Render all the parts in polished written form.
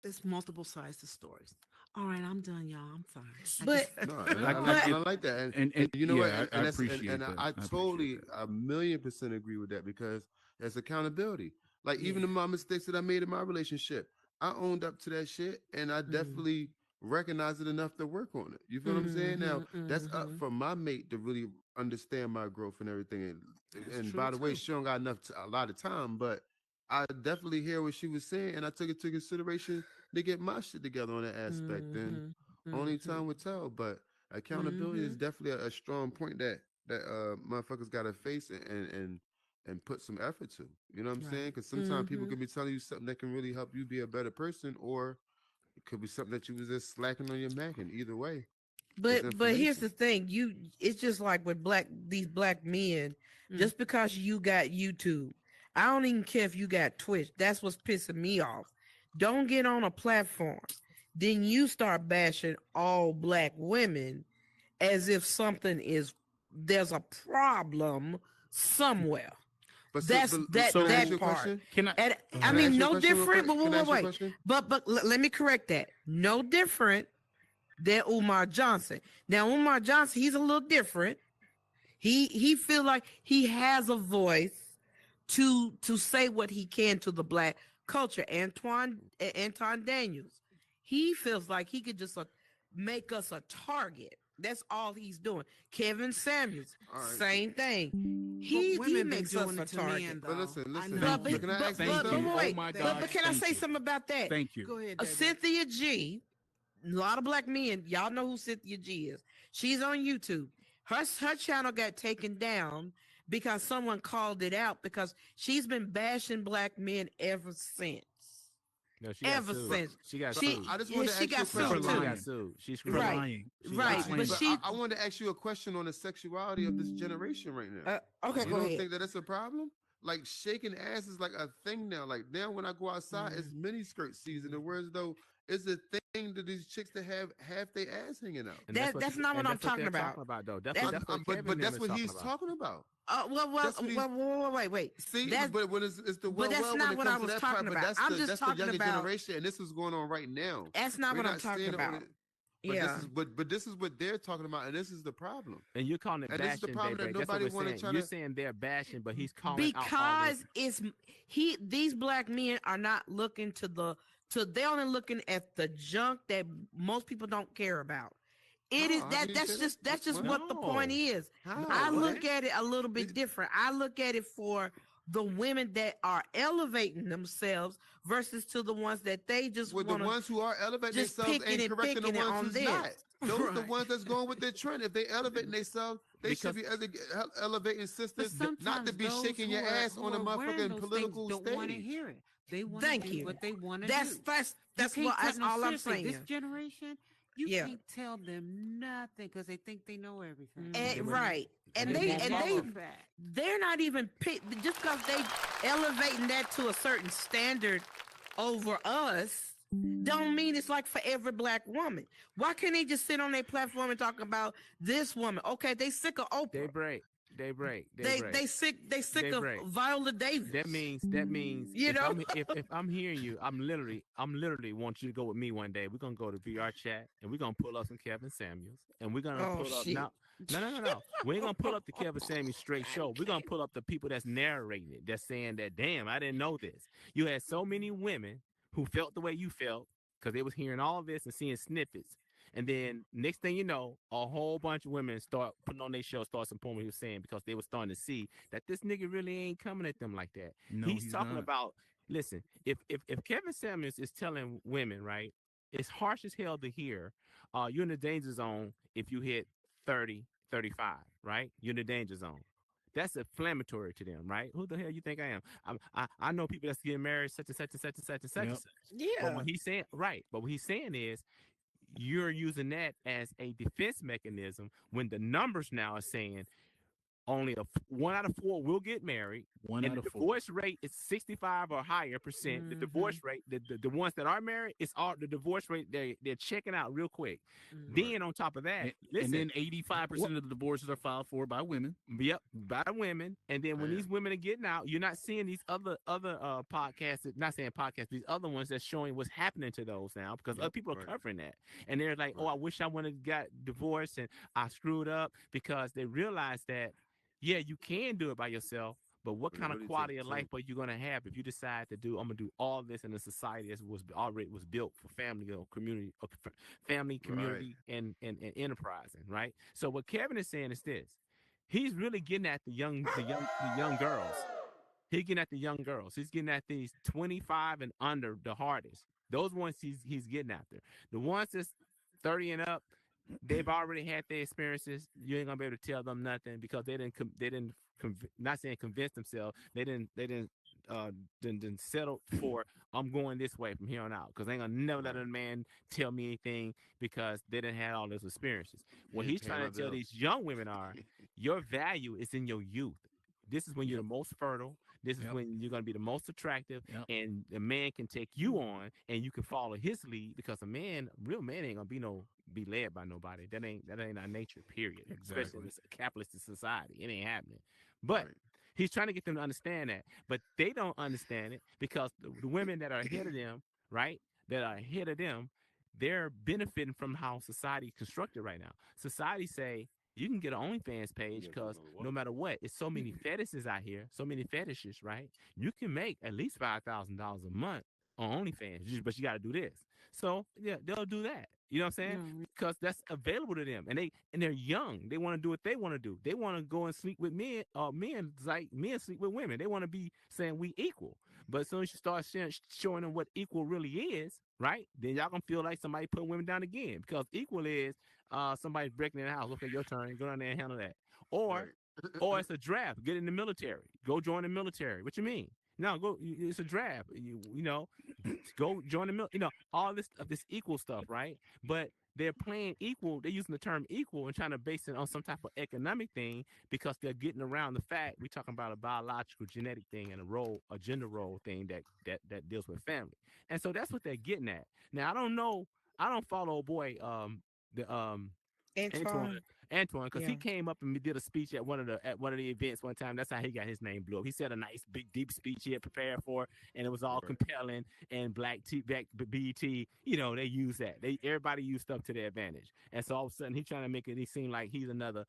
it's multiple sides to stories. All right, I'm done, y'all. I'm sorry. I just But No, and I, I, I and get I like that, and you know what, yeah, I and that's appreciate and that. I I appreciate totally that. 1,000,000% agree with that because that's accountability. Like yeah. even in my mistakes that I made in my relationship, I owned up to that shit, and I Mm, definitely recognized it enough to work on it. You feel what I'm saying? Now mm-hmm, that's up mm-hmm. for my mate to really understand my growth and everything. That's And true by the way, too. she don't got a lot of time, but I definitely hear what she was saying, and I took it to consideration to get my shit together on that aspect. And Mm-hmm, only mm-hmm, time will tell. But accountability mm-hmm. is definitely a strong point that motherfuckers got to face and put some effort to. You know what I'm saying? Right. Because sometimes people Mm-hmm. can be telling you something that can really help you be a better person, or it could be something that you was just slacking on your Mac. And either way, it's but here's information. the thing, it's just like with these black men, Mm. just because you got YouTube, I don't even care if you got Twitch. That's what's pissing me off. Don't get on a platform. Then you start bashing all black women as if there's a problem somewhere. That's But can I ask that you a So part. question? can I? And Go I Can I ahead. ask mean, you a no question real different. quick? But Can I ask you a wait. question? But let me correct that. No different than Umar Johnson. Now, Umar Johnson, he's a little different. He feel like he has a voice to say what he can to the black culture. Anton Daniels, he feels like he could just make us a target. That's all he's doing. Kevin Samuels, All right. same thing. But He women been makes us doing a it to target. men, But though. listen, I listen. know. Thank you. Can I ask you Thank But something? you. Oh wait, my They, but gosh. can I Thank say you. something about that? Thank you. go ahead, baby. Cynthia G, a lot of black men, y'all know who Cynthia G is. She's on YouTube. Her channel got taken down because someone called it out because she's been bashing black men ever since. No, she got Ever sued. But, since. She got but sued. I just wanted Yeah, to she ask you a got For No, sued question she though. too. got lying. sued. She For screwed up. Right. lying. She got Right. Explain But that. But she I wanted to ask you a question on the sexuality of this generation right now. okay, You go don't ahead. think that it's a problem? Like shaking ass is like a thing now. Like now when I go outside, it's Mm, mini skirt season. The mm. words though it's a thing to these chicks to have half their ass hanging out. And that's what That's not what and I'm that's what talking they're about. talking about though. That's That's what Kevin But them that's is what talking he's about. talking about. That's what he's wait. See, That's when it's the but that's when not it what I comes to was that part. talking But about. I'm just that's the talking younger about. generation, and this is going on right now. That's not We're what I'm not talking standing on about. it. Yeah. But this is what they're talking about, and this is the problem. And you're calling it And this is the bashing, problem baby. that That's what nobody we're want to saying. try You're to. saying they're bashing, but he's calling out all this. Because these black men are not looking they're only looking at the junk that most people don't care about. It is No, how can you say that? that's just What? what the point No. is. I How? No. look at it a little bit These- different. I look at it for the women that are elevating themselves versus to the ones that they just Well, the want to ones who are elevating just themselves ain't correcting the picking it ones on who's this. not. Those the Right. ones that's going with their trend. If they elevating themselves, they should Because be elevating But sisters, not to sometimes be those shaking your ass who on a are wearing motherfucking those things political don't want to stage. hear it. They want to Thank do you. what they want to That's do. that's You that's what can't tell. that's No, all I'm seriously, this saying. generation, you Yeah. can't tell them nothing because they think they know everything. And, They would right. and And they And won't that's follow. a fact. they're not even just because they elevating that to a certain standard over us don't mean it's like for every black woman. Why can't they just sit on their platform and talk about this woman? Okay, they sick of They Oprah. break. They break. They They break. they sick they They sick of break. Viola Davis. That means You know? if I'm hearing you, I'm literally want you to go with me one day. We're gonna go to VR chat and we're gonna pull up some Kevin Samuels and we're gonna Oh pull up shit. now. No. We ain't gonna pull up the Kevin Samuels straight show. We're gonna Okay. pull up the people that's narrating it, that's saying that, damn, I didn't know this. You had so many women who felt the way you felt because they was hearing all this and seeing snippets. And then next thing you know, a whole bunch of women start putting on their show, start supporting what he was saying because they were starting to see that this nigga really ain't coming at them like that. No, He's he's talking not. about, listen, if Kevin Samuels is telling women, right, it's harsh as hell to hear, you're in the danger zone if you hit 30, 35, right? You're in the danger zone. That's inflammatory to them, right? Who the hell you think I am? I know people that's getting married, such and such and such and such and such and Yep. such. But Yeah. what he's saying, right? But what he's saying is you're using that as a defense mechanism when the numbers now are saying only 1 out of 4 will get married. One And out the of 4. divorce rate is 65 or higher percent. The divorce rate, the ones that are married, it's all the divorce rate. They're checking out real quick. Then on top of that, And listen, then 85% of the divorces are filed for by women. yep, by women. And then when Man. these women are getting out, you're not seeing these other podcasts. Not saying podcasts, these other ones that's showing what's happening to those now because other people are right. covering that, and they're like, "Oh, I wish I wouldn't have got divorced and I screwed up," because they realize that, yeah, you can do it by yourself. But what But it kind of really quality takes of life are you gonna have if you decide to do? I'm gonna do all this in a society that was already was built for family or community, family, community, and enterprising, right? So what Kevin is saying is this: he's really getting at the young girls. He's getting at the young girls. He's getting at these 25 and under, the hardest. Those ones he's getting after. The ones that's 30 and up, they've already had their experiences. You ain't gonna be able to tell them nothing because not saying convince themselves. They didn't settle for I'm going this way from here on out because they ain't gonna never let a man tell me anything because they didn't have all those experiences. What Yeah, he's pay trying my to tell bills. these young women are, your value is in your youth. This is when you're the most fertile. This is Yep. when you're going to be the most attractive, Yep. and a man can take you on, and you can follow his lead because real man ain't gonna be led by nobody. That ain't our nature. Period. Especially Exactly. in this capitalist society, it ain't happening. But Right. he's trying to get them to understand that, but they don't understand it because the women that are ahead of them, right, that are ahead of them, they're benefiting from how society is constructed right now. Society say you can get an OnlyFans page because no matter what, it's so many fetishes out here, so many fetishes, right? You can make at least $5,000 a month on OnlyFans, but you got to do this. So yeah, they'll do that. You know what I'm saying? Because that's available to them, and they're young. They want to do what they want to do. They want to go and sleep with men, men like men sleep with women. They want to be saying we equal. But as soon as you start showing them what equal really is, right? Then y'all gonna feel like somebody put women down again because equal is somebody's breaking in the house. Okay, your turn. Go down there and handle that. Or Right. or it's a draft. Get in the military. Go join the military. What you mean? No, go. It's a draft. You know, go join the military. You know, all this equal stuff, right? But they're playing equal. They're using the term equal and trying to base it on some type of economic thing because they're getting around the fact we're talking about a biological genetic thing and a gender role thing that deals with family. And so that's what they're getting at. Now I don't know. I don't follow boy the Antoine. Antoine, because he Yeah. came up and did a speech at one of the events one time. That's how he got his name blew up. He said a nice big deep speech he had prepared for, and it was all compelling. And black BT, they use that. Everybody use stuff to their advantage. And so all of a sudden he's trying to make it seem like he's another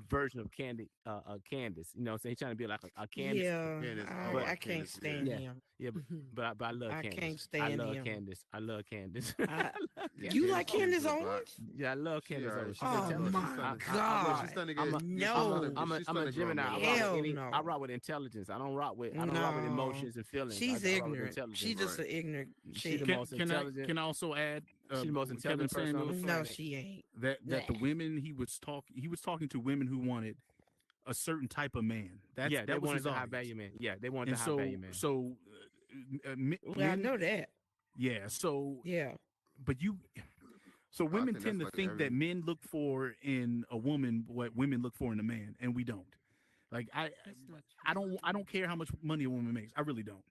version of Candace. So he's trying to be like a Candace. Yeah. Candace, I can't stand Yeah. him. Yeah, but I love I Candace. can't stand him. Candace. I love Candace. I- You like Candace Owens? Yeah, I love Candace. Owens. She's Oh intelligent. my I- God. She's starting to I'm get. a- No. I'm a Gemini. Hell no. I rock with intelligence. I don't rock with No. emotions and feelings. She's I rock with ignorant. intelligence. She's just an ignorant She's the chick. most Can I intelligent. also add She's the most Kevin intelligent person on the Samuels, No, planet. she ain't. that the women he was talking to women who wanted a certain type of man. They that was wanted his the high audience. value man. Yeah, they wanted And the high value man. so Well, I know that. yeah. So Yeah. but so women think tend that's to like think that men look for in a woman what women look for in a man, and we don't. Like I don't care how much money a woman makes. I really don't.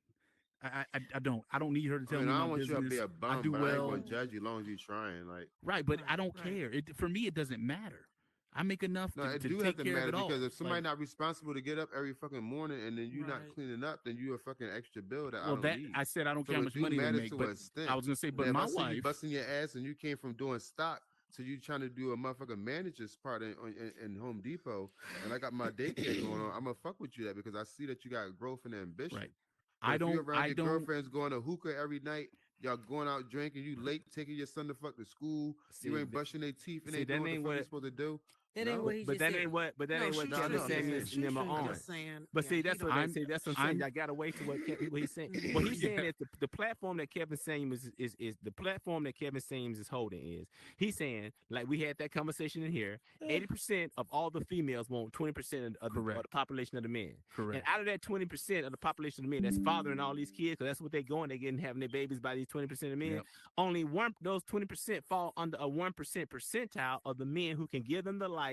I don't. I don't need her to tell I me don't my want you to be business. a bum, I do but I ain't well. gonna judge you as long as you're trying. Like, Right, but I don't Right. care. For me, it doesn't matter. I make enough no, it to do take have to care of matter it all. because if somebody Like, not responsible to get up every fucking morning and then you not Right. cleaning up, then you a fucking extra bill that I well, don't that need. I said I don't So care how it much do money they matter make, to but an extent. I was gonna say, but Now, if my I see you wife, busting your ass and you came from doing stock to you trying to do a motherfucking manager's part in Home Depot, and I got my daycare going on, I'm gonna fuck with you that because I see that you got growth and ambition. right? But I if you're don't. around I your don't. girlfriends going to hookah every night, y'all going out drinking, you late taking your son to fuck to school, you ain't brushing their teeth and see, they that doing what the ain't fuck you what- supposed to do. That ain't No. what he But just that said. ain't what. But that No, ain't what she No, I Kevin know. Samuels She and them are shouldn't on. just saying. But yeah, see, he that's don't- what I'm- they say. That's what I'm saying. Y'all got to wait to what he's saying. What he's saying is the platform that Kevin Samuels is the platform that Kevin Samuels is holding is he's saying like we had that conversation in here. 80% of all the females want 20% of the population of the men. Correct. And out of that 20% of the population of men that's fathering all these kids, because that's what they're going, they're getting having their babies by these 20% of men. Yep. Only those 20% fall under a 1% percentile of the men who can give them the life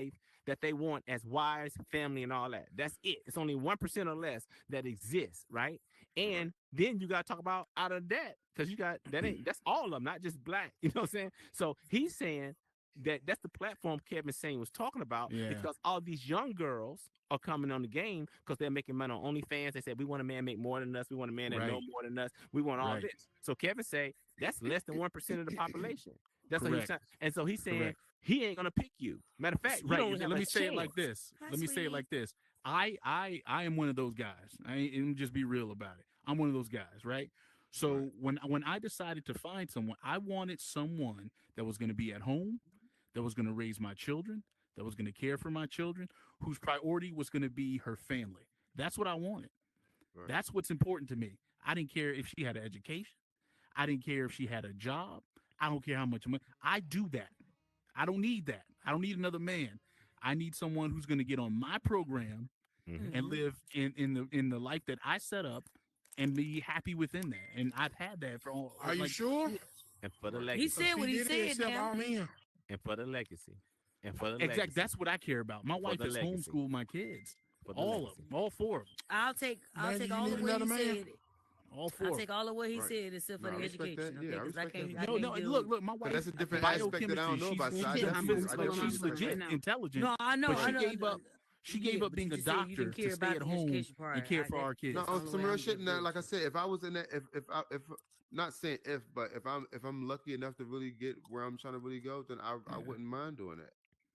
that they want as wives, family, and all that. That's it. It's only 1% or less that exists, right? And then you got to talk about out of that, because you got that's all of them, not just black. You know what I'm saying? So he's saying that's the platform Kevin Sane was talking about, Yeah. because all these young girls are coming on the game because they're making money on OnlyFans. They said, we want a man make more than us. We want a man that know Right. more than us. We want all Right. this. So Kevin say that's less than 1% of the population. That's what he's saying. Correct. And so he's saying Correct. he ain't gonna pick you. Matter of fact, you Right. don't have Let a me say it like chance. this. Hi, Let me say it sweetie. like this. I am one of those guys. And just be real about it. I'm one of those guys, right? So when I decided to find someone, I wanted someone that was going to be at home, that was going to raise my children, that was going to care for my children, whose priority was going to be her family. That's what I wanted. Right. That's what's important to me. I didn't care if she had an education. I didn't care if she had a job. I don't care how much money. I do that. I don't need that. I don't need another man. I need someone who's going to get on my program and live in the life that I set up and be happy within that. And I've had that for all. Are you sure? And for the He legacy. said what he did it said. himself, Now. I'm in. And for the legacy. And for the Exactly. legacy. That's what I care about. My wife the has legacy. homeschooled my kids. For the All of legacy. them. All four of them. I'll take Maybe you all need of what he another man. said. All four. I'll of take them. all of what he Right. said except for No, I the respect education. that. Yeah, I Okay, because I respect can't. that. I No, can't no. do- Look. My But wife. that's a different aspect that I don't know about. So I She's, definitely, I'm I hold on, definitely I'm she's sorry. respect legit Right now. intelligent. No, I know. But I she know. gave up. She gave up but being you a just said you doctor didn't care to stay about at the home education part. and care for our kids. No, that's on the some way real I'm shit. getting Now, through. like I said, if I was in that, if not saying if I'm lucky enough to really get where I'm trying to really go, then I wouldn't mind doing that.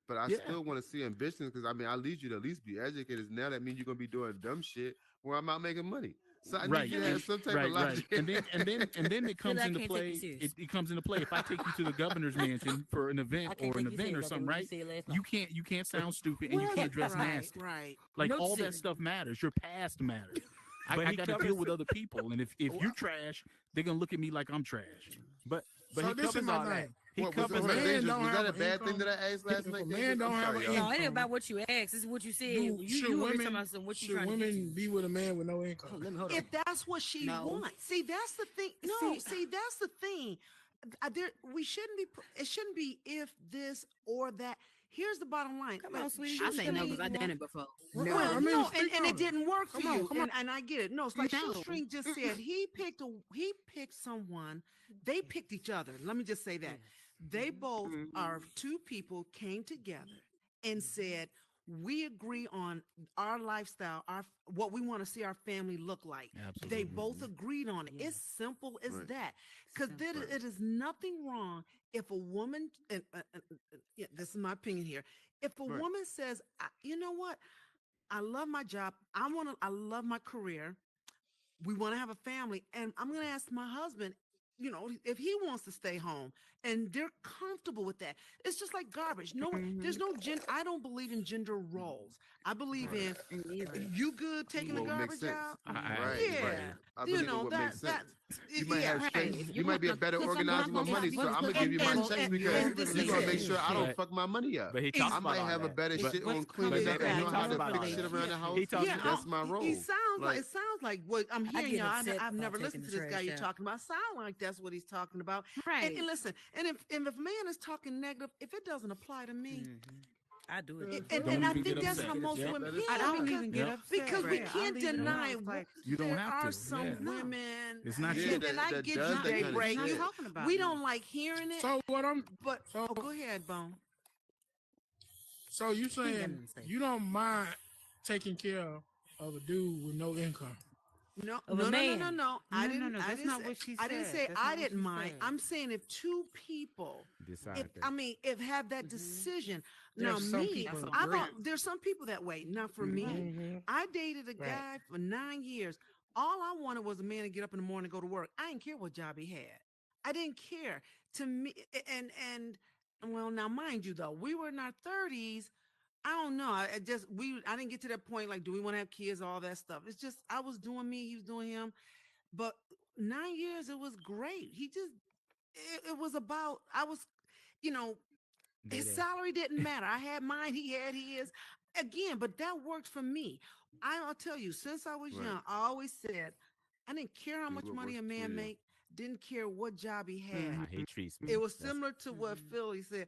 But I Yeah. still want to see ambitions, because I mean, I need you to at least be educated. Now that means you're gonna be doing dumb shit where I'm not making money. So I need Right. you to have some type of Right. logic. And then it comes I into can't take you play. serious. It comes into play. If I take you to the governor's mansion for an I event can't or an take you event or serious after something, what you right? said last night. You can't sound stupid and you can't dress Right, nasty. right. Like No all that serious. stuff matters. Your past matters. But I he got to covers- deal with other people, and if you're trash, they're gonna look at me like I'm trash. But So he this is covers my all that. thing. He What, was, covers was, man dangerous? don't Was that have a an bad thing income. that I asked last If night? a man Dangerous? don't I'm have sorry, an y'all. No, it ain't income, about what you asked. This is what you said. should You were talking women, about some what you should trying to get women to. be with a man with no income? Hold on, hold on. If that's what she No. wants. See, that's the thing. No. See, that's the thing. We shouldn't be. It shouldn't be if this or that. Here's the bottom line. Come on, sweetie. Should I say no we because I want- done it before. Well, I mean, no, speak and on it it. didn't work for Come on, you, come on. and I get it. No, it's like No. Shoestring just said he picked someone. They picked each other. Let me just say that they both are two people came together and said we agree on our lifestyle, what we want to see our family look like. Absolutely. They both agreed on it. Yeah. It's simple as Right. that. Because Simple. it is nothing wrong if a woman, and yeah, this is my opinion here. If a Right. woman says, you know what, I love my job. I love my career. We want to have a family, and I'm going to ask my husband, if he wants to stay home, and they're comfortable with that. It's just like garbage. No, there's no gender. I don't believe in gender roles. I believe in you good taking the What would make garbage sense. out. Right, Yeah. right. I You believe know, in what makes sense. You might yeah, have right. strength. If You you might be a want better to put organizer something with on money, my so I'm gonna body, give you my and- checks and- because and this you're is gonna it. make sure I But- don't fuck my money up. But he talks I about might all have a that. better But- shit but- on cleaning but up and know how talks to about fix all shit that. around the house. He talks- Yeah, That's my role. He sounds like Like- it sounds like what I'm I hearing. get Y'all. upset I've about never taking listened the to this guy trash you're out. talking about. Sound like that's what he's talking about. Right. And listen, and if a man is talking negative, if it doesn't apply to me, I do it. and Don't I even think get that's upset. how most Yep. women. That is Yeah, I don't because, even get Yep. upset. because we Right. can't I leave it alone. deny. It's like, You don't there have are to. some Yeah. women. It's not Yeah, and that- I that get does you, that Jay kinda Break. shit. You, talking about we me. don't like hearing it. So what I'm But go ahead, Bone. so you got saying nothing to say. you don't mind taking care of a dude with no income? No, Of a no, no, no, man. no, no. I No, didn't. no, I that's didn't not say, what she I didn't said. say That's I not what didn't she mind. said. I'm saying if two people, Decide that. if have that decision. Now There's some me, people that I agree. don't. There's some people that way. Now for me, Mhm. I dated a Right. guy for 9 years. All I wanted was a man to get up in the morning and go to work. I didn't care what job he had. I didn't care. To me, and well, now mind you though, we were in our 30s. I don't know. I didn't get to that point. Like, do we want to have kids? All that stuff. It's just I was doing me. He was doing him. But 9 years, it was great. It was about, his Day-day. salary didn't matter. I had mine, he had his. Again, but that worked for me. I'll tell you, since I was Right. young, I always said, I didn't care how Do much what money a works for man you. make, didn't care what job he had. How he treats me. It was That's- similar to what Philly said.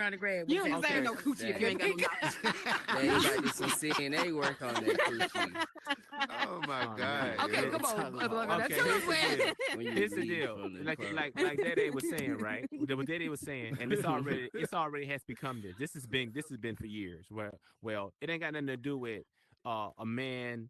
trying to grab. You What's don't that? deserve no coochie if you ain't got no knowledge. Yeah, you got to do some CNA work on that coochie. Oh my Oh, God. man. Okay, yeah. come on. Talking about- Now Okay, tell us here's the where. deal. When you Here's the leave deal. from the Like club. like Daddy was saying, right? What Daddy was saying, and it's already has become this. This has been for years. Well, it ain't got nothing to do with a man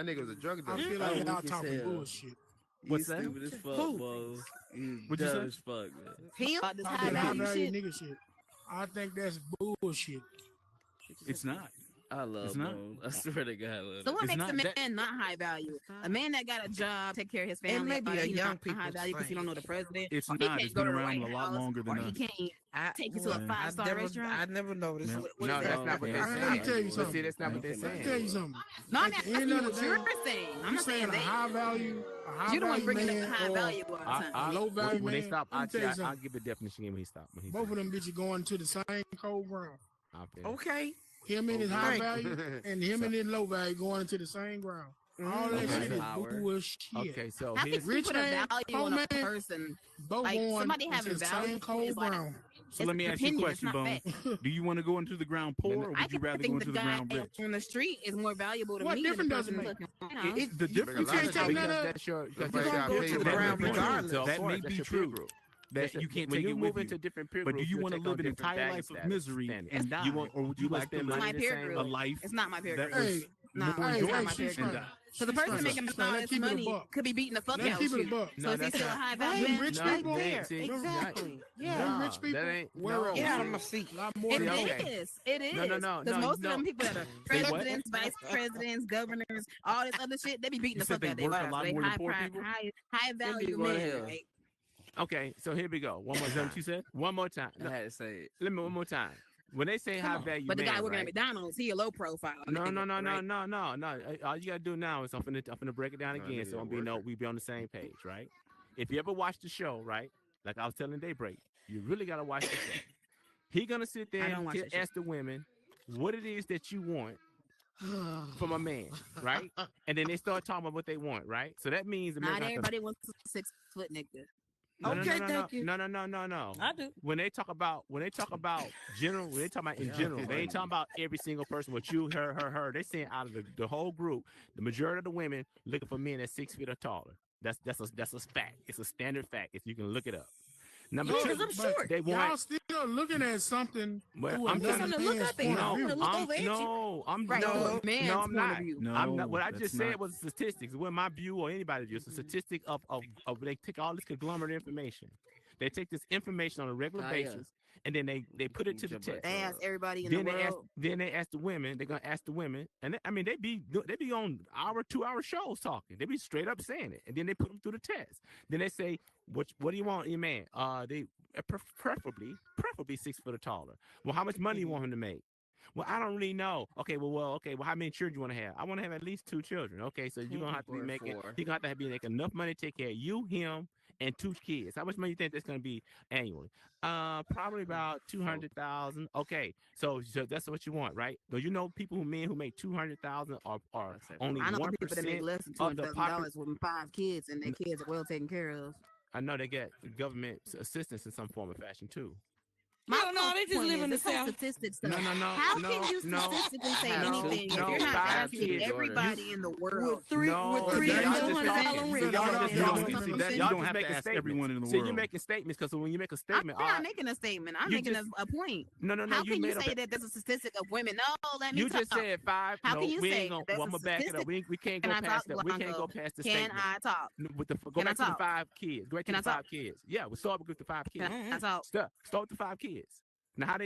That nigga was a drug I dealer. feel Oh, like y'all weak as talking hell. bullshit. You What's that? stupid as fuck, Who? bro. You What'd you dumb say? as fuck, man. He about this Talking high high value value shit. nigga shit. I think that's bullshit. It's not. I love not. bro. I swear to God, I love So what It's makes a not that- man not high value? A man that got a job, take care of his It family. may be a he's young not high people's value because he don't thing. know the president. It's or he not. can't It's go been to the around White a lot House, longer than or he us. can't take you to a Yeah. five-star restaurant. I never noticed. Yeah. What No, is that's that? not what they're Let me saying. tell you But see, something. that's not what they're Let me saying. tell you something. No, I'm At the asking end you of what the you're day, saying. I'm you not saying saying a they. high value, You don't want to bring it up man to high or value all the time. a low value When they man. stop, Let me tell you I'll something. give the definition when he stopped. When he Both said of them bitches going to the same cold ground. I'll finish. Okay. Him in his high Thank you. value and him in his low value going into the same ground. All that Okay. shit is Power. bullshit. Okay, so How here's can you Rich put a man, value poor on a man, person? both Like, going somebody into having the value same cold is like- ground. So let me ask you a opinion, question, it's not Bone. fact. Do you want to go into the ground poor, or I would you can rather go think into the the guy ground rich? on the street is more valuable to What me than the difference does person it make? looking. You know? The difference You can't is take that- none of- that's your That's because why you gotta go pay to the them. ground may be true. regardless. So, of That course, may that's be your peer true. group. That you can't when take you it move with into you. different peer But do groups, you you'll want to take on live an different entire value life of status misery standards. and die, You want, or would you you want like to spend live my money the peer same group. a life It's not my peer that group. was Hey, No, more hey, it's not hey, my enjoyable peer she's group. and fine. die? So the She's person fine. making She's fine. all Let's this keep it a money buck. could be beating the fuck Let's out keep it a you. buck. No, So is he that's still a not. high Them value man? rich No, people, they- see, exactly. Yeah, Them nah, rich people, that ain't where no. else? Get out of see? my seat. A lot more It than See, that. okay. is. It is. No, no, no, Because no, most no. of them people that are Say what? presidents, vice presidents, governors, all this other shit, they be beating You the said fuck they out of their work a wives. lot They more than high, poor pri- people? high Them value people going to men, hell. right? Okay, so here we go. One more Is that time. what you said? One more time. I No, had to say it. let me one more time. When they say Come high on. value But the guy man, working at right? McDonald's, he a low profile. No, nigga, no, no, no, right? no, no, no. All you gotta do now is I'm finna break it down No, again, nigga, so a we be on the same page, right? If you ever watch the show, right? Like I was telling Daybreak, you really gotta watch the show. He gonna sit there I don't and watch that shit. ask the women what it is that you want from a man, right? And then they start talking about what they want, right? So that means the man Not got to- everybody wants a 6-foot nigga. No, Okay, no, thank you. no, no, no, no, no. I do. When they talk about general, when they talk about in general, they ain't talking about every single person. What you, her. They saying out of the whole group, the majority of the women looking for men that's 6 feet or taller. That's a fact. It's a standard fact. If you can look it up. Number Look, two, but they y'all want. still looking at something Well, through I'm another telling- Something to look man's up at. point I of wanna view. look over at you. I'm Right, no, through a man's no, I'm point not. of view. I'm not. What I that's just said not- was statistics. It wasn't my view or anybody's view. It's a statistic of they take all this conglomerate information. They take this information on a regular Ah, yeah. basis, and then they put it to the Jump back test. They ask everybody in Then the they ask, world. then they ask the women. They're gonna ask the women, and they be on 2-hour shows talking. They be straight up saying it, and then they put them through the test. Then they say, what do you want in your man? They preferably 6 foot or taller. Well, how much money you want him to make? Well, I don't really know. Okay, well, how many children you want to have? I want to have at least 2 children. Okay, so you're gonna have to be Or making. 4. You're gonna have to be making enough money to take care of you, him, and 2 kids. How much money you think that's gonna be annually? Probably about 200,000. Okay, so that's what you want, right? So you know men who make 200,000 are only I know 1% people that make less than of the $200,000 with 5 kids, and their kids are well taken care of. I know they get government assistance in some form of fashion too. Hell no, they just point live is, in the this whole South. statistics No, stuff. no, no, How no, can you no, statistically say no, anything if no, you're not 5 asking kids. everybody in the world? With three Well, with y'all 300 just mile talking. rent. So y'all Y'all just don't talking. see So that- You Y'all don't just have to making ask statements. everyone in the See, world. you're making statements because when you make a I'm statement, not making a statement. I'm you making just- a point. no, How you can you made up. say that there's a statistic of women? No, let me You just talk. said 5. How No, can you we say ain't gonna. there's Well, a I'm gonna back it up. statistic? We can't Can go I past talk, that. We can't Blanco? go past the Can statement. I talk? Go Can I back to the talk? 5 kids. Go back to Can I the 5 talk? kids. Yeah, we'll start with the 5 kids. Can I talk? Start with the 5 kids. Now, how they,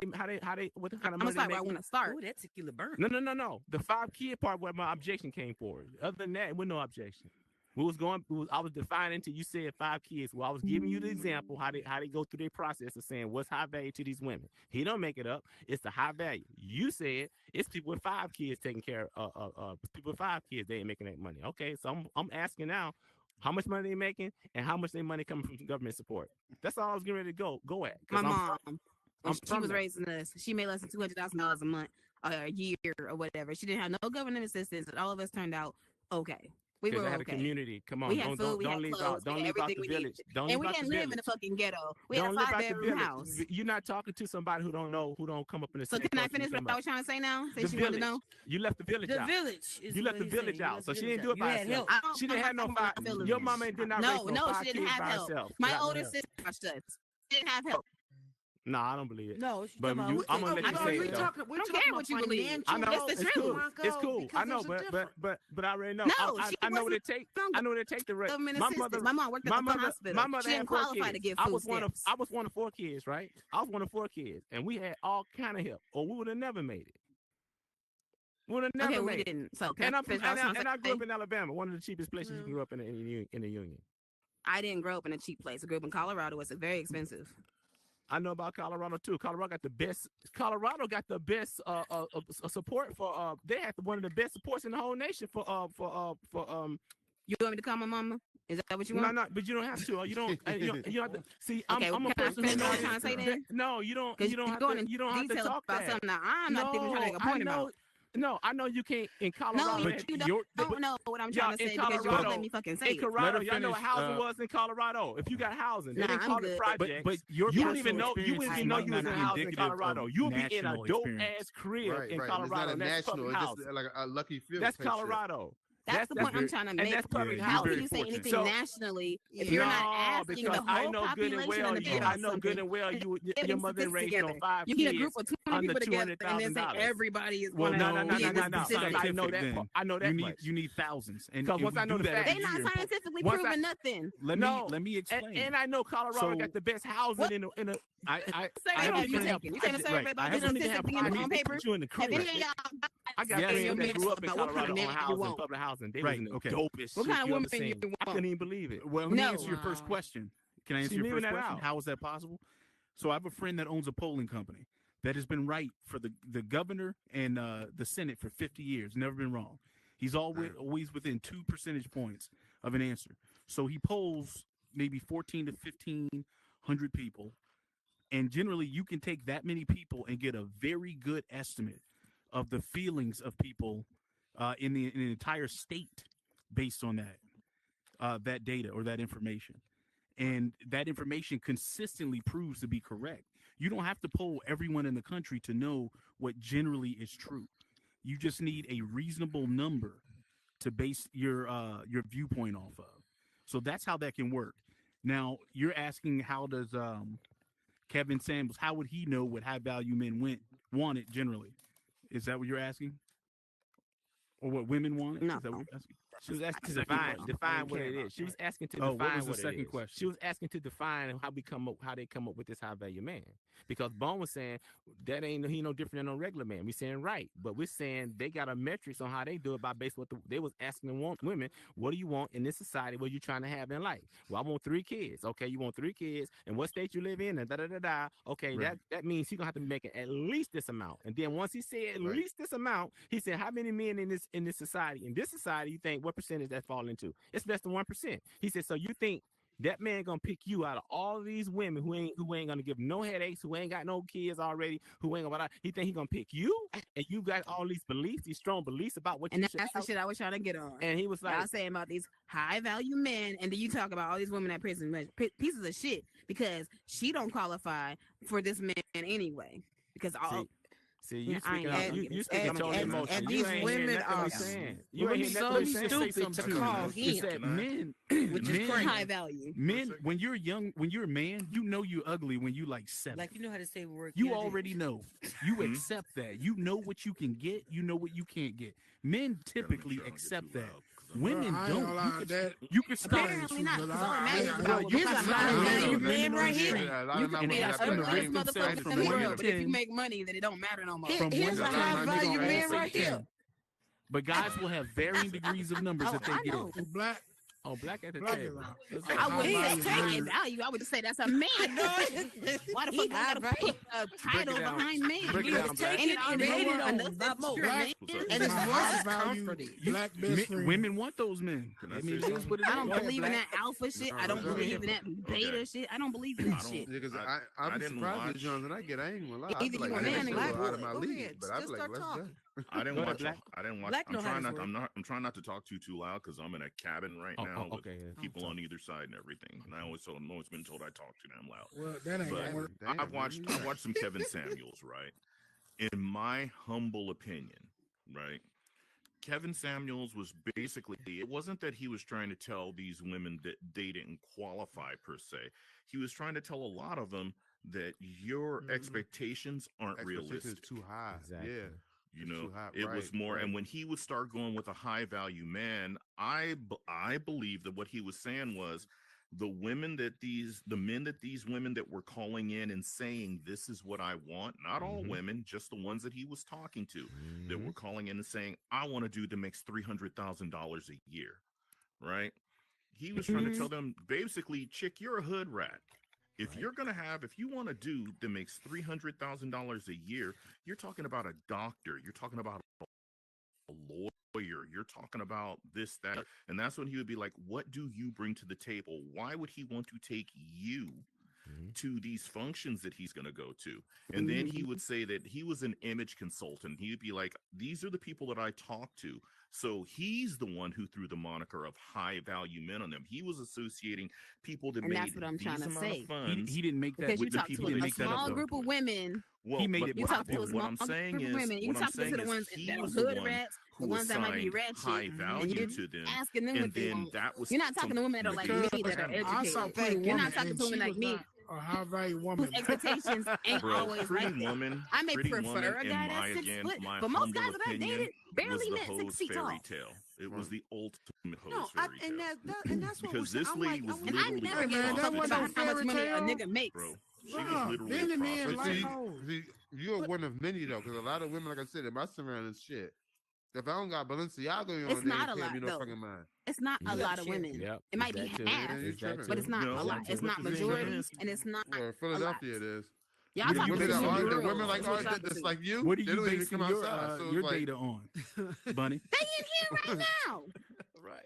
what the kind of I'm gonna money start they where I make? want to start. Ooh, that tequila burn. No. The 5 kid part where my objection came forward. Other than that, with no objection. I was defining until you said 5 kids. Well, I was giving you the example how they go through their process of saying what's high value to these women. He don't make it up. It's the high value. You said it's people with 5 kids taking care of people with 5 kids. They ain't making that money. Okay, so I'm asking now, how much money they making and how much their money coming from government support. That's all I was getting ready to go at. 'Cause My I'm mom, I'm when she from was there. raising us, she made less than $200,000 a month, a year, or whatever. She didn't have no government assistance, and all of us turned out okay. We Because were I had a okay. community. Come on, We had food, don't we had leave clothes, out. Don't we had leave out everything the we village. needed. Don't And leave we out the didn't live in village. a fucking ghetto. We Don't had a live out the 5-bedroom village. house. You're not talking to somebody who don't know, who don't come up in the So same can I culture you finish what come I up. was trying to say now? The Since you want to village. know. You left the village The out. village is You left what the he's village saying. You out, left so the she village didn't do it out. by You had herself. help. She didn't have no I'm 5. not feeling Your it. mama did not No, raise no no, 5 she didn't kids have by help. herself. My without no older help. sister watched us. She didn't have help. No, I don't believe it. No, she's But talking you, about I'm gonna let I you know say we're it though. talking. We're don't talking care about what you believe. financial. I know It's the it's truth. cool. Marco, It's cool. because I know, there's a but I already know. No, I she know what wasn't it take. from I know what it take to raise. government My assistance. mother, My mom worked at my the mother, hospital. my mother She had didn't 4 qualify to kids. get I food was one of stamps. I was one of 4 kids, right? I was one of 4 kids, and we had all kind of help, or we would have never made it. We would have never Okay, we made it. didn't. So And can I finish? I grew up in Alabama, one of the cheapest places you can grow up in the Union. I didn't grow up in a cheap place. I grew up in Colorado. It's very expensive. I know about Colorado too. Colorado got the best. Colorado got the best support for. They had one of the best supports in the whole nation for. You want me to call my mama? Is that what you No, want? no, but you don't have to. You don't. You have to see. Okay, I'm a can I person who finish what knows. I'm trying to say that- then? No, you don't. Because You don't you're have going to. into You don't have to detail talk about that. something that I'm not even trying to make a point about. No, I know you can't in No, Colorado. you don't know what I'm trying to say in because you won't Colorado, let me fucking say in it. Colorado, her y'all know what finish, housing was in Colorado. If you got housing, they Nah, didn't I'm call good. it projects. But your you don't even personal know. You wouldn't experiences even know might you was not in be housing in indicative of Colorado. You'll be in a national dope experience. ass crib Right, in right. Colorado. It's not a And that's national. public It's housing. just like a lucky field. That's type shit. Colorado. That's the point I'm trying to and make. that's public Yeah, How housing. can very you say fortunate. anything So- nationally if you're not asking because the I whole know good and population well of the you. people I know good and well you. Your getting mother statistics raised on together? 5 You kids. get a group of 20 under people together and then say $200,000. everybody is Well, going no, to no, be no, in no, this no. statistic. I know that. then. I know that much. You need thousands, and Because if once we I know do the that facts- every They're not year, scientifically Once proving nothing. let me explain. And I know Colorado So- got the best housing What? in a. I Survey have have you friends- taken? You taking a survey right, about I this have- They don't even have statistic being projects. on They paper? put you in the Have crib. any of y'all I got Yes, friends let me that grew up in about what kind Colorado of on man you housing, want? public housing. They Right, was in the okay. dopest What shit kind of you ever women seen. you I want? couldn't even believe it. Well, let me No. answer your first Wow. question. Can I answer She's your leaving first that question? out. How is that possible? So I have a friend that owns a polling company that has been right for the governor and the Senate for 50 years. Never been wrong. He's always within 2 percentage points of an answer. So he polls maybe 14 to 1,500 people. And generally, you can take that many people and get a very good estimate of the feelings of people in the entire state based on that data or that information. And that information consistently proves to be correct. You don't have to poll everyone in the country to know what generally is true. You just need a reasonable number to base your viewpoint off of. So that's how that can work. Now you're asking, how does Kevin Samuels, how would he know what high value men wanted generally? Is that what you're asking? Or what women wanted? No. Is that what you're asking? She was asking to Second define question. define what it is. She was asking to Oh, what define was the what it second is. question? She was asking to define how they come up with this high value man. Because Bone was saying that he no different than a regular man. We saying right, but we're saying they got a metrics on how they do it by based what they was asking women. What do you want in this society? What you trying to have in life? Well, I want 3 kids. Okay, you want 3 kids, and what state you live in, and da da da da. Okay, Right. that means he's gonna have to make at least this amount. And then once he said at Right. least this amount, he said how many men in this society you think what percentage that fall into? It's less than 1%. He said, so you think that man gonna pick you out of all of these women who ain't gonna give no headaches, who ain't got no kids already, who ain't gonna, he think he gonna pick you, and you got all these beliefs, these strong beliefs about what And you should that's the have. shit I was trying to get on. And he was like, Y'all saying about these high value men, and then you talk about all these women at prison, pieces of shit, because she don't qualify for this man anyway. Because all see, you Yeah, I ain't speaking, gonna out, get you it. speaking And- totally and- emotional. and You these ain't hearing women nothing we are saying. so You ain't hearing nothing we saying. stupid to call Is him. that men, Which is men, crazy. high value. men, when you're young, when you're a man, you know you're ugly when you like 7. Like you know how to say work. You already know. You accept that. You know what you can get. You know what you can't get. Men typically accept that. Women I ain't don't. gonna lie, that- You could start. Apparently not. 'Cause all it matters is I- about what Here's kind a of high money value you man make. right here. You can and be the ask them to ugliest rate themselves motherfucker from in the 1 to world, but if you 10. make money, then it don't matter no more. From Here's 1 a to high 10, value they're gonna man say right here. 10. But guys will have varying degrees of numbers that they I get. know. Black, Oh, black at the black table. is I wouldn't say high take value in man. value. I would just say that's a man. Why the fuck I gotta put a title down. behind man? Break it He down, was Black. taking Ain't it and already rated on enough that that you're a Black- man? And his High voice is value comforting. black best friend. Women want those men. I mean, it is what it I don't is. believe in that alpha shit. I don't believe in that beta shit. I don't believe in that shit. Yeah, because I I'm didn't surprised at watch- the Johns that I get. I ain't gonna lie. Either I feel like you a I man ain't or a you little out of my Go league, ahead. but I Just feel like start let's talking. go. I didn't Go ahead, watch. Black. I didn't watch. Black I'm know how trying to not. work. I'm trying not to talk too loud because I'm in a cabin right now with Okay. people on either side and everything. And I always been told I talk too damn loud. Well, that ain't But gonna work. Damn, I've watched man. some Kevin Samuels, right? In my humble opinion, right? Kevin Samuels was basically, it wasn't that he was trying to tell these women that they didn't qualify per se. He was trying to tell a lot of them that your expectations aren't Expectations realistic. too high. Exactly. Yeah. You know, too high. it was Right, more, right. and when he would start going with a high value man, I believe that what he was saying was the men that these women that were calling in and saying this is what I want, not all women, just the ones that he was talking to that were calling in and saying I want a dude that makes $300,000 a year, right? He was trying to tell them basically, chick, you're a hood rat. If you're going to if you want a dude that makes $300,000 a year, you're talking about a doctor, you're talking about a lawyer, you're talking about this, that. And that's when he would be like, what do you bring to the table? Why would he want to take you to these functions that he's going to go to? And then he would say that he was an image consultant. He would be like, these are the people that I talk to. So he's the one who threw the moniker of high value men on them. He was associating people that And made that's what I'm trying these to amount say. of funds. He didn't make that. Because you with the talk people to that a make that up, small though. group of women. Well, He made it You talk to a what small I'm saying group of is, women. You what I'm talk to saying the is ones he that are was the hood one rats, the who ones that might be assigned ratchet, high and value you're to them, asking them and what they then want. that was You're not talking to women that are like me that are I saw educated. Pretty You're Woman, not talking and to women she like was me. not a high value Whose woman. expectations ain't Bro, always Pretty like that. Woman, I may Pretty prefer Woman, a in guy my that's 6 foot, my but most humble guys that I opinion, dated was barely the met 6 hose feet fairy tall. tale. It was the ultimate hose No, fairy tale. and that's what Because we're this saying. lady was And I literally never Hey, gave man, a that fuck wasn't about no how much fairy money a tale. nigga makes. bro. She was Nah, literally a many men prostitute. But like see, hoes. you're one of many though, because a lot of women, like I said, in my surroundings, shit. If I don't got Balenciaga It's on, they not ain't a paying lot me no though. fucking mind. It's not a Yep. lot of women. Yep. It might be That too. half, Yeah, you Is that tripping. but it's not too? a lot. It's But not the thing majority, is, and it's not Well, in a lot. Philadelphia, it is. Y'all What do talking you Women to base that your- are girls. women like That's what are y'all talking that's to. like you. What are they you don't even basing come your outside. So your it's like, data on, Bunny? They in here right now. Right.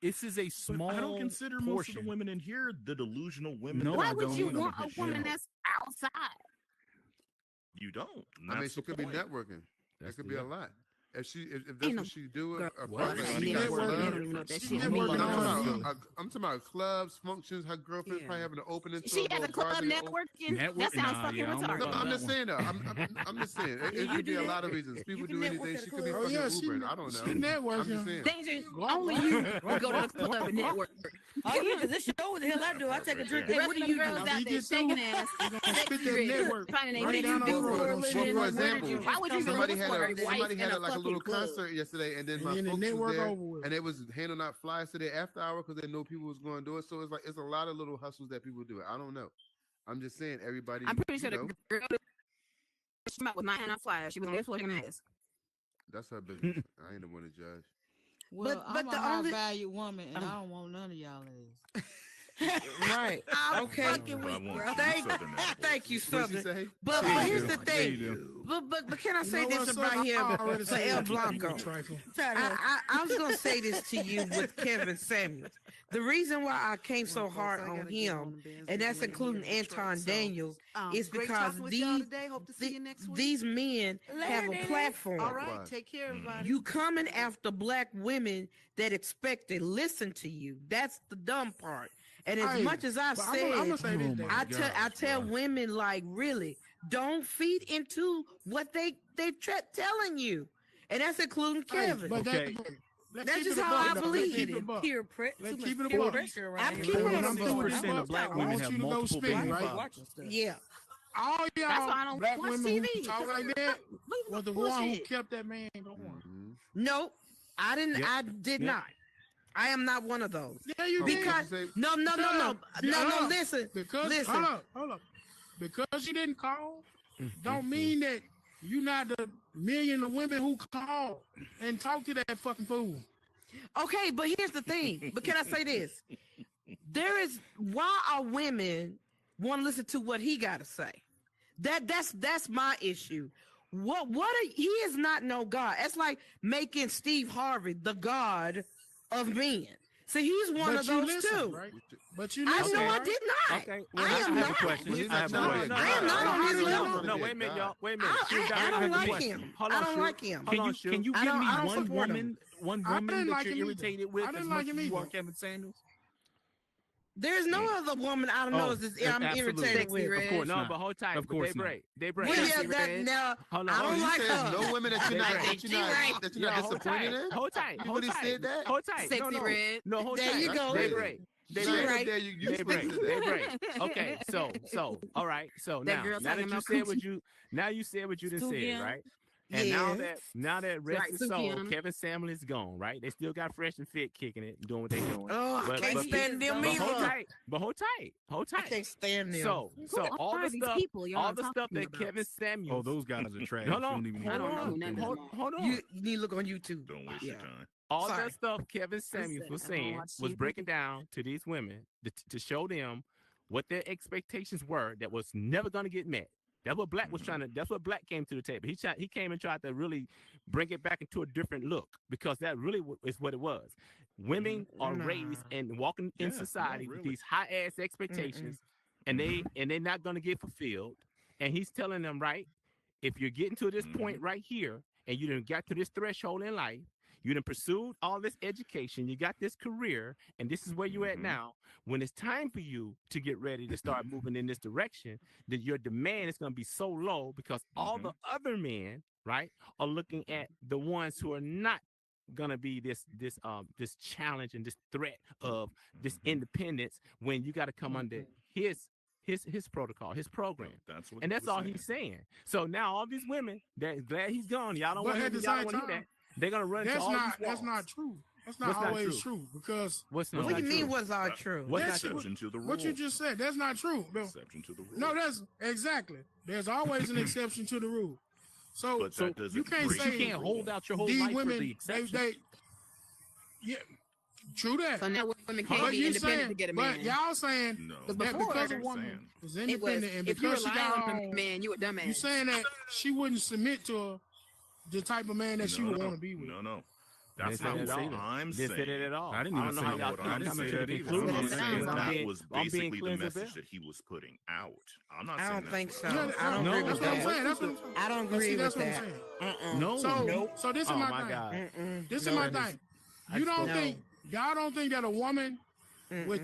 This is a but small I don't consider most of portion. the women in here the delusional women. No, that Why I are would don't you going on want a his woman show. that's outside? You don't. And I mean, that's she the could be point. networking. That's That could the- be a yeah. lot. If Ain't that's no what she do, girl. a What? like She's she got networking. They clubs. don't even know what that She's shit I'm networking means. on talking about clubs, functions. Her girlfriend's Yeah. probably having to open it. She has a club networking. Network- That sounds nah, fucking yeah, I don't know retarded. about I'm that just one. saying though. I'm just saying. It You could be do a that. lot of reasons. People can do network anything. at a She could be club. Oh fucking yeah, she Ubering. I don't she know. I'm networking. just saying. Danger. Go Only on. you would go to the club and network. Oh yeah, because this show, what the hell I do? I take a drink. The Hey, rest what of do the you girls do? When out you there get shaking through, ass, we're gonna sexy spit that rich, network finding right they down do on the road. for Gonna a shit Well, you for up. example, Why would you even somebody look had for a a wife somebody in had a like a little fucking club? concert yesterday, and then And my then the folks was network there, over with. and they was handing out flyers to their after hour because they know people was going to do it. So it's like it's a lot of little hustles that people do. I don't know. I'm just saying everybody. I'm pretty sure you the know, girl that came out with 9 on flyer. She was on fucking ass. that's her business. I ain't the one to judge. Well, but I'm the a high only- value woman, and I don't want none of y'all is. Right. I'm Okay. fucking But I weak, want bro. you Thank, Southern that voice. thank you, What she Southern. say? But Yeah, you here's do. the Yeah, thing. you do. But can I You say know this what, about son? him I already for said El that you Blanco? trifling. I was gonna say this to you with Kevin Samuels. The reason why I came so hard on him, and that's including Anton Daniels, is great because talking with y'all these today. Hope to see you next week. these men have a Later. platform. All right, Likewise. take care, everybody. You coming after black women that expect to listen to you. That's the dumb part. And as Hey, much as I but said, I'm gonna say this, Oh Dave. my I gosh, tell bro. women like really don't feed into what they telling you, and that's including Hey, Kevin. but Okay. let's That's keep just it a how buck, I though. Let's believe. keep it a buck. Peer pre- Let's too keep much it a peer buck. pressure around I'm here. keeping When it I'm a doing buck. this 50% of black I women want have you to go multiple spin, baby right? fathers. Watching stuff. Yeah. All That's y'all why I don't black watch women TV. who talk like that Look was at the one who bullshit. kept that man going. Mhm. Nope. I didn't. Yep. I did Yep. not. I am not one of those. Yeah, you Oh, did. Because What you say? no. Listen. Because Listen. hold up. Because she didn't call, don't mean that you not the million of women who call and talk to that fucking fool. Okay, but here's the thing. But can I say this? There is why are women want to listen to what he got to say? That's my issue. He is not no God. It's like making Steve Harvey the God of men. So he's one But of you those listen, too. right? But you I listen. know I right? did not. Okay. I Well, am I have a not. question. Well, he's I not have a trying to question. be a I am god. not on He's his not level. trying to No, be a wait a minute, god. y'all. Wait a minute. Shoot, I I don't have a like question. him. Hold I on, don't Shoot. like him. Hold on, Can you Shoot. I give don't- me I don't one support him. woman I didn't that like you're him either. irritated I with didn't as like much him as you either. are Kevin Samuels? There's no other woman I know Oh, that I'm absolutely. irritated Sexy with. red. Of course No, not. but hold tight. Of But course they not. break. They break. Well, yeah, Sexy that red. now Hold I on. Oh, don't you like said her. no women that you're They not break. that you're not Yeah, hold disappointed tight. in. Hold tight. You Hold really tight. said that? Hold tight. Sexy no. red. No, hold There tight. you go. They break. They She break. ain't right. there. You They break. speak to They that. break. Okay, so all right. So That now, girl now talking that you about said what coochie. you said what you done said, Sukiana. right? And Yeah. now that rest Right, his soul, Sukiana. Kevin Samuel is gone, right? They still got Fresh and Fit kicking it, doing what they doing. Oh, I But- can't but- stand them but But hold either. tight. But hold tight. Hold I tight. can't stand them. So Who all are the these stuff, people y'all all the stuff talking that about? Kevin Samuel. Oh, those guys are trash. Hold You on, don't even I know don't know what who none they of are. them are. hold on. You need to look on YouTube. Don't waste Yeah. your time. All Sorry. that stuff Kevin Samuels was I don't saying watch was TV. breaking down to these women to show them what their expectations were that was never going to get met. That's what Black was trying to. That's what Black came to the table. He came and tried to really bring it back into a different look because that really is what it was. Women are raised Nah. and walking in Yeah, no, society with really. these high ass expectations, and they're not going to get fulfilled. And he's telling them, right, if you're getting to this point right here, and you done got to this threshold in life, you done pursued all this education, you got this career, and this is where you at now. When it's time for you to get ready to start moving in this direction, that your demand is going to be so low because all the other men, right, are looking at the ones who are not gonna be this challenge and this threat of this independence when you got to come under his protocol, his program. That's what And he that's was all saying. he's saying. So now all these women that glad he's gone, y'all don't But want at to the y'all same don't want to hear time, that. They're gonna run into That's all not these walls. that's not true. That's not What's not always true? true because What's What not do you mean true? was all true? What's That's not true? Exception to the rule. what you just said. That's not true. No, Exception to the rule. no, that's exactly. There's always an exception to the rule. So, But that doesn't you can't break say the You can't rule. hold out your whole these life for women, the exception. yeah, true that. So now women can't But be you independent saying, to get a but man. y'all saying No, Because that before, because a I'm woman saying. is It was independent and if you because she rely got on her a own, man, you a dumbass. you saying that she wouldn't submit to the type of man that she would no, want to be with. No. They That's said not it what all. I'm They saying. said it at all. I didn't I even don't know say how that. y'all What keep I'm coming to saying the is conclusion. I'm I'm saying saying that was I'm being basically the cleansed of message it. that he was putting out. I'm not I saying don't that's think what so. it was. I don't No, agree that's with what I'm that. saying. That's what I'm saying. I don't See, agree that's with what I'm that. saying. No, So, nope. so this Oh is my my thing. God. This is No, my it is- thing. You don't No. think y'all don't think that a woman with,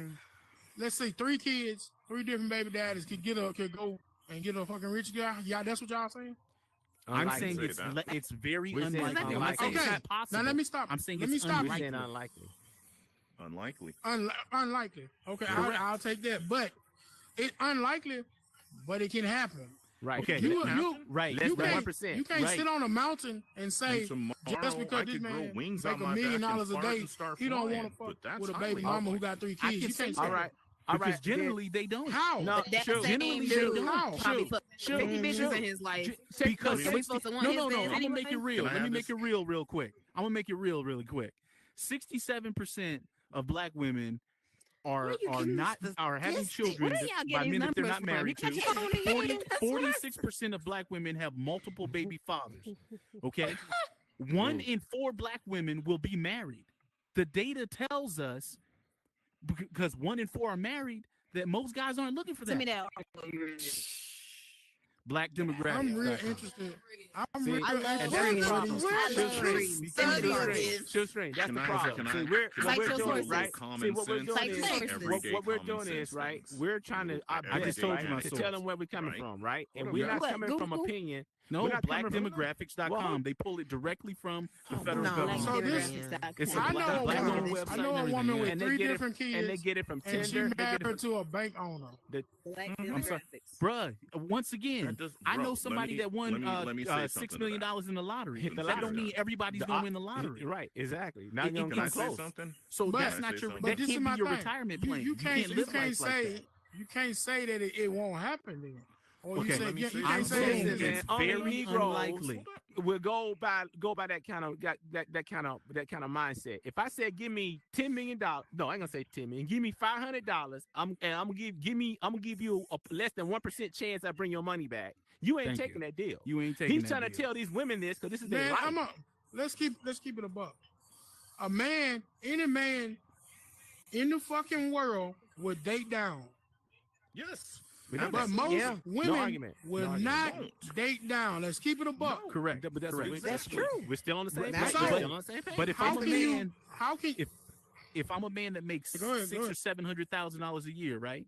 let's say, 3 kids, 3 different baby daddies could go and get a fucking rich guy? Yeah, that's what y'all saying. I'm Unlikely. saying say it's that. it's very We're saying unlikely. I'm not unlikely. saying it's Okay, not possible. now let me stop. I'm saying Let it's me stop We're you. saying unlikely. unlikely. Unlikely. Unlikely. Okay, Correct. I'll take that. But it's unlikely, but it can happen. Right. Okay. You Right. Less you than can't 1%. you can't sit on a mountain and say And tomorrow just because I this could grow man wings make out $1 my million back and a fart day, and start he don't flying, want to but fuck that's with a highly baby mama who unlikely. got 3 I kids. can You say can't that. say All right. that. All Because right. generally they don't. How? No, That Shoot. same Generally, they dude don't. probably Shoot. put Shoot. 50 bitches Shoot. in his life. Because Are we supposed to want no, his no, no. business I'm gonna make it anyway? real. Can I Let me have make this? it real quick. I'm gonna make it really quick. 67% of Black women Where you are getting not this having statistic? children Where y'all by getting men these that they're numbers not from? You married got to. your phone in your hand? That's what I 46% of Black women have multiple baby fathers. Okay, 1 in 4 Black women will be married. The data tells us because 1 in 4 are married that most guys aren't looking for Send me that. that article you read. Black demographics. I'm real interested. I'm See, real I love and that's interested. the reading. problem. I love Shoestring. reading. Send me the Shoestring. string. Shoestring. That's Can the I- problem. can I- See, can what Cite we're your doing, sources. right? Common See, what we're sense, doing Cite your is sources. everyday what we're common doing is sense right. things. We're trying to our I best, just told right, you my to source. tell them where we're coming Right. from, right? And Hold we're on, not What, coming from Google? opinion. No, We're not coming from- blackdemographics.com. Well, They pull it directly from the Oh, federal no. government. So this- Blackdemographics.com. It's a I know a black-owned woman. website I know and a everything, woman yeah. with and they 3 get it, different kids, and they get it from and she Tinder. They get married it from to a bank owner. I'm sorry, Blackdemographics. bruh. Once again, That does- I bro, know let somebody me- that won let me say $6 something million to that. in the lottery. Hit the That don't lottery. mean everybody's gonna win the lottery. Right, exactly. Now It- you're it gonna Can I come say close. something? So But- that's Can I not say your something? But that this is can't my be your thing. retirement plan. You can't live life say like that. you can't say that it won't happen then. Or you Okay, say let me you say can't I'm something. say saying Listen, man, it's only very Negroes unlikely. will go by that kind of mindset. If I said give me $10 million, no, I ain't gonna say 10 million. Give me $500. I'm gonna give you a less than 1% chance I bring your money back. You ain't Thank taking you. that deal. You ain't taking He's that trying to deal. tell these women this because this is their Man, life. let's keep it a buck. A man, any man in the fucking world would date down. Yes. We know But that. most Yeah. No women argument. will No not argument. date down. Let's keep it a buck. No. Correct. But that's Correct. what That's we're- true. We're still on the same That's page. right. We're still on the same page. But if How I'm a can you? man, How can? if I'm a man that makes Go ahead, $600,000 or $700,000 a year, right,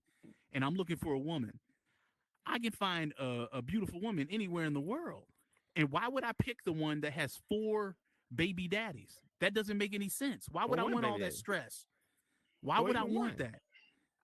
and I'm looking for a woman, I can find a beautiful woman anywhere in the world. And why would I pick the one that has 4 baby daddies? That doesn't make any sense. Why would Or I one want all baby that daddy. stress? Why Or would I even want one. that?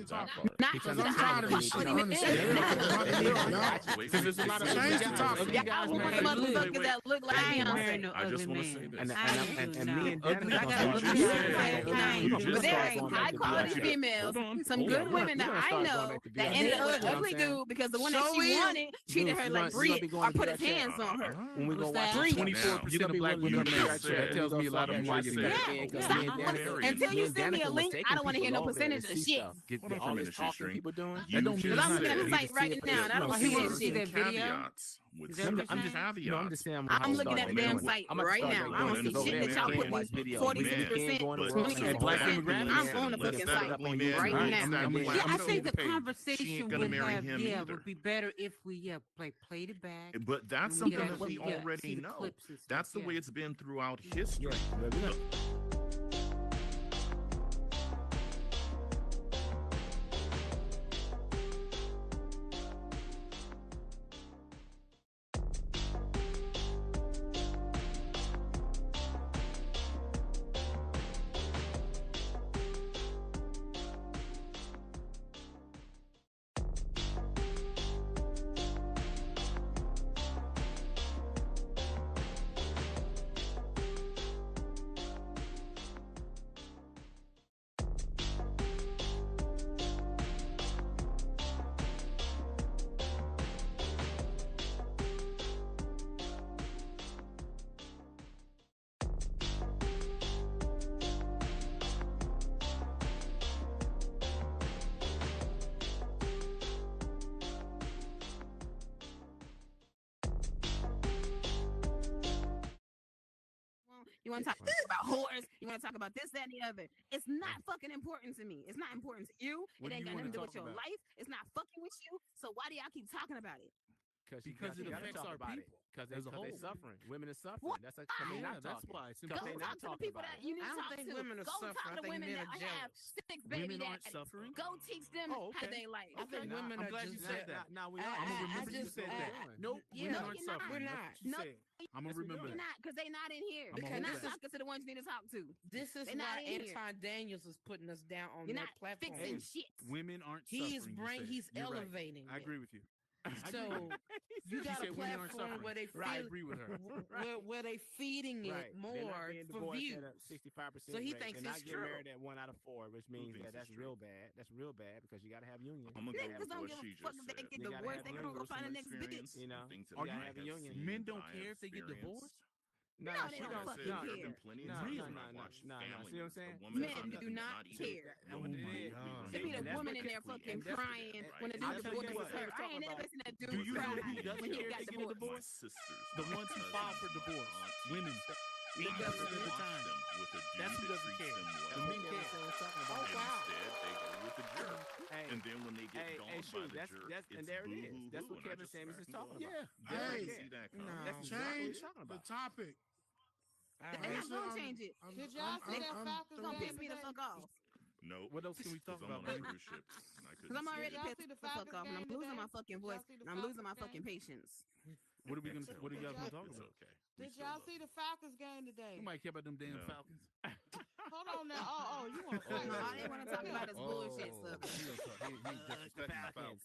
the topic. Not Because to I'm the tired of this shit. high Change the topic. Yeah, who the motherfuckers that look like Beyonce? I just want to say this. And me and Ugly Danny got gonna some start good doing shit. that. But there ain't We're gonna high start quality going back to females, Hold some on. good women We're that gonna I start know going back to that Beyonce. ended You know up what I'm ugly saying? dude because the one So that she is. wanted treated her You're like gonna be bread going or to put do his that shit. hands on her. When we go What's watch that? this, 24% of black women are married. So that tells me a lot of them want to get married. Until you send me a link, I don't want to hear no percentage of shit. Hold on for a All minute, this talking shoestring. people doing. You don't mean just Because I'm not looking at the said site right now and I don't that see there that were shit. caveats with that what some you're saying? caveats. No, I'm just saying. I'm looking at the damn site right now. I don't see shit that y'all putting 46%, 20%. I'm on the fucking site right now. Yeah, I think the She ain't conversation gonna would marry have, him yeah, either. would be better if we played it back. But that's and we something got that we to, see already the know. clips and stuff, That's the way yeah. it's been throughout history. You want to talk about whores. You want to talk about this, that, and the other. It's not fucking important to me. It's not important to you. What It do ain't you got wanna nothing to do talk with your about? life. It's not fucking with you. So why do y'all keep talking about it? Because it affects our people Because as a they whole. suffering. Women are suffering. What? That's because they Yeah, not that's talking. why it's Go Because they important. talk not to the talking people about that it. you need I to don't talk think to. women are Go suffering. talk I to think women men that are have jealous. 6 baby Women aren't daddies. suffering. Go teach them Oh, how okay. they life. I think Now, women I'm are glad just you said jealous. that. Now we I- are. I'm gonna I remember you just- said I- that. Nope, yeah. women No, aren't you're not. suffering. We're That's what you No, said. I'm gonna Yes, we remember do. You're that. not, because they not in here. I'ma You're hold not that. talking to the ones you need to talk to. This is They not why in here. Anton Daniels is putting us down on You're their not platform. fixing shit. Women aren't He's suffering. You said. he's You're right. elevating I it. agree with you. So you She got a said women aren't platform where they suffering. I feel agree with her. where they feeding it Right. They're not more being for divorced views. at a 65%. So he rate. thinks They're not it's getting true. married at 1 out of 4, which means thinks that's it's real bad. That's real bad because you got to have union. I'm gonna go Niggas with don't what give a she fuck just if they said. get You gotta divorced. have They union. gonna go find the next Personal bitch. experience, You know, things that you I gotta have a have union. seen, Men that don't I care have if they get experienced. divorced. No, she they don't Like I fucking said, there have care. been plenty No, of times no, when no, I no, watched no, no. families, See what I'm a saying? woman Men that do husband not is not even care. Oh willing to my be God. with There be the And that's woman what in there completely fucking invested in, crying right? when the And dude that's tell you divorces what, her. let's I talk ain't never about- seen that Do dude you know cry who doesn't when he care if got they get a divorced. my divorce? sisters, The my ones who cousins, file for my divorce. aunties, Women. I 80% have of the watched time. them with a dude That's who that doesn't treats care. them The well, men care. Oh and wow. instead they go with the jerk. Hey, And then when they get hey, dogged by shoot, the that's jerk, and it's there it is. boo-hoo-hoo, That's what and I Kevin just Samuels back is and talking go, about. I Hey, didn't see that coming. That's No. exactly what change he's talking the about. topic. All They're right. not gonna change it. Did y'all see that Falcons It's gonna game piss me the today? fuck off. No. What else can we talk Because I'm about, on a man? cruise ship and I Because couldn't I'm see already it. pissed the fuck off, and I'm losing my fucking voice, and I'm losing my fucking patience. What are we gonna? What are y'all gonna talk It's about? okay. We Did still y'all love see you. the Falcons game today? Nobody care about them damn No. Falcons. Hold on now. Oh, you want to fight? No, all they want to talk about is bullshit Oh. stuff. He disrespecting the Falcons. Falcons.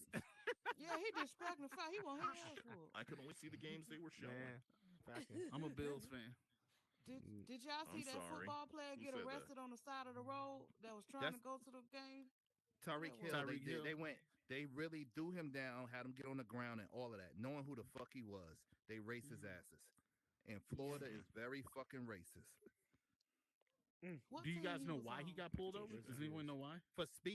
Yeah, he disrespecting the fight. He want his ass whooped. I could only see the games they were showing. Man, Falcons. I'm a Bills fan. Did y'all see I'm that sorry. football player Who get said that? arrested on the side of the road that was trying to That's- go to the game? Tyreek That was- Hill, Tyreek Hill. they went, they really threw him down, had him get on the ground and all of that, knowing who the fuck he was. They raced his asses. And Florida is very fucking racist. What Do you team guys he know was why he on? got pulled over? Does anyone know why? For speed.